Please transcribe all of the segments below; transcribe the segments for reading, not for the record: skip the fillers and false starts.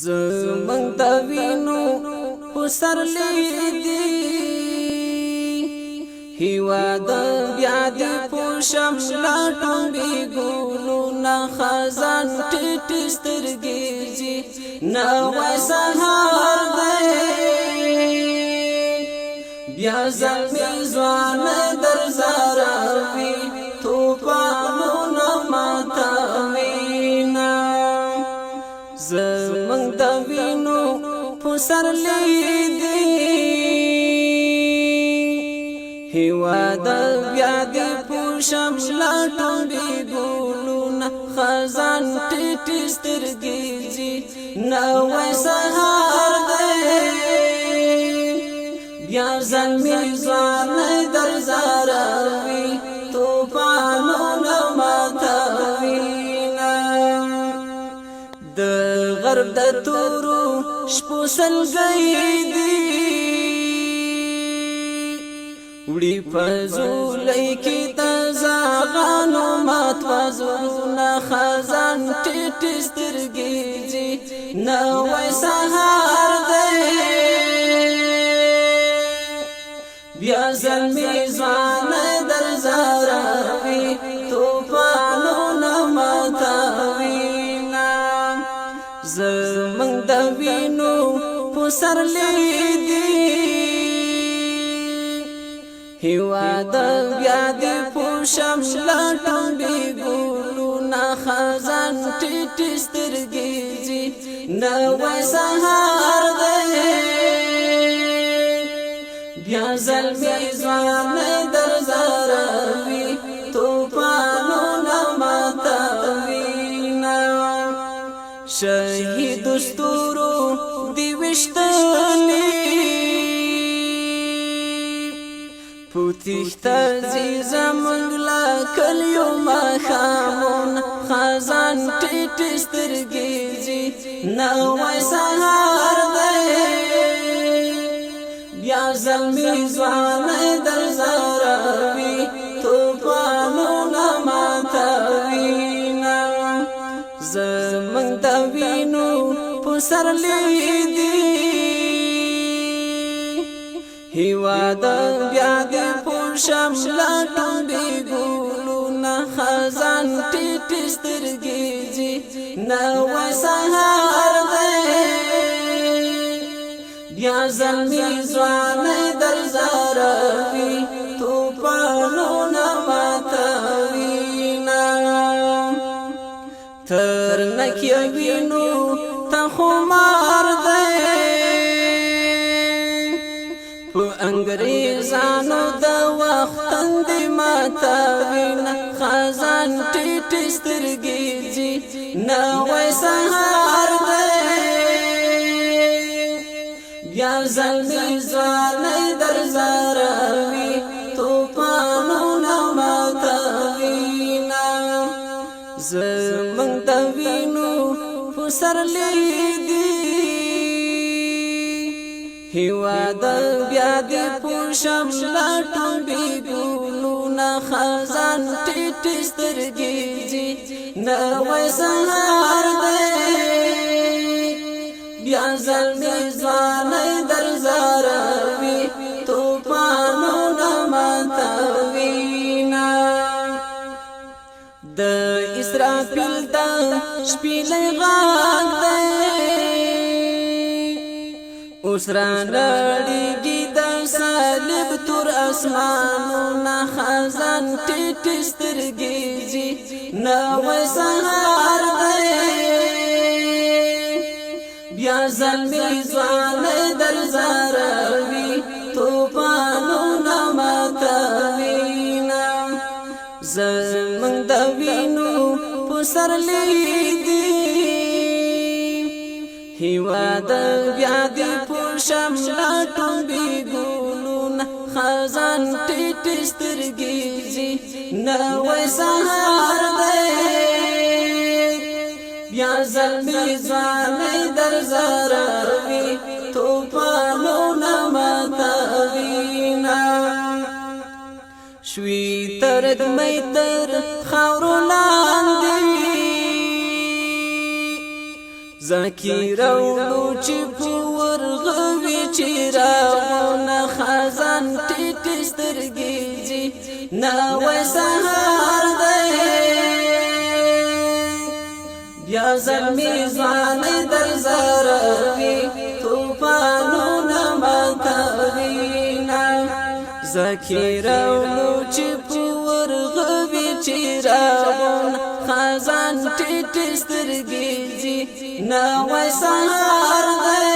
زمن د وینو پسر لیدي هوا د بیا د پوشم لاټون بي ګولو نه خزان ټټ سترګې جي نو سهار دی بیا زمي ځوان در زراوي توپانو نه ماتوينا زمن د وینو پسر لیدي هوا د بیا د پوشم لاټون بي ګولو نه خزان ټټ سترګې جي نو سهار دی بیا زمي ځوان در زراوي توپانو نه ماتوينا د غرب د تورو شپو سلګي دي وړي پزولای کی تزاغانو مات وزونه خزان ټټ سترګې جي نو سهار دی بیا زلمی ځوان در زراوي توپانو نه ماتوينا زمن د وینو پسر لیدي هوا د بیا د پوشم لاټون بي ګولو نه خزان ټټ سترګې جي نو سهار دی بیا زلمی ځوان در زراوي توپانو نه ماتوينا شهید ستورو دی وشتلی پوتیخت عزیز منگلا کلیو مخامون خزان ټټ سترګې جي نو سهار دی بیا زلمی ځوان در زراوي توپانو نه ماتوينا زمن د وینو پسر لیدي هوا د بیا د پوشم لاټون بي ګولو نه خزان ټټ سترګې جي نو سهار دی بیا زلمی ځوان در زراوي توپانو نه ماتوينا تر نکي وینو ته خمار دی په انګريزانو د وخت اندي ماتوينا خزان ټټ سترګې جي نو سهار دی بیا زلمی ځوان در زراوي توپانو نه ماتوينا زمن د وینو پسر لیدي هوا د بیا د پوشم لاټون بي ګولو نه خزان ټټ سترګې جي نو سهار دی بیا زلمی ځوان در زراوي توپانو نه ماتوينا د اسرافیل د شپېلې غږ دی اوس را نړیږي د صلیب تور اسمانو نه خزان ټټ سترګې جي نو سهار دی بیا زلمی ځوان در زراوي توپانو نه ماتوينا زمن د وینو پسر لیدي هوا د بیا د پوشم لاټون بي ګولو نه خزان ټټ سترګې جي نو سهار دی بیا زلمی ځوان در زراوي توپانو نه ماتوينا شوي تر د میتر خاورو لاندې ذکیرولو چې پور غوي چې راغونه خزان ټیټ سترګې جي نوې سهار دی بیا زلمی ځوان در زروي طوفانونه ماتوينا ذکیرولو چې پور غوي چې راغونه خزان ټیټ سترګې جي نوې سهار دی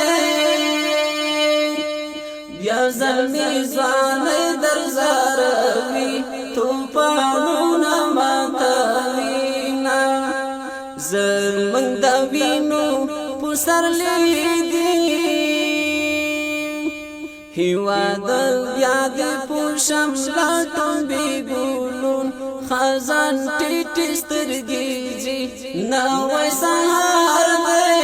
بیا زلمی ځوان در زروي طوفانونه ماتوينا زمنګ د وینو پسرلی دی هیواد یاد پوشم لاتم بی ګلون خزان ټیټ سترګې جي نوې سهار دی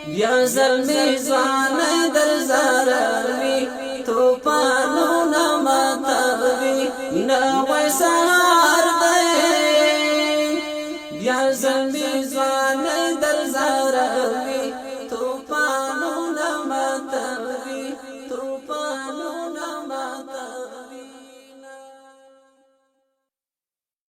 بیا زلمی ځوان در زروي طوفانونه ماتوي نوې سهار دی بیا زلمی ځوان در زروي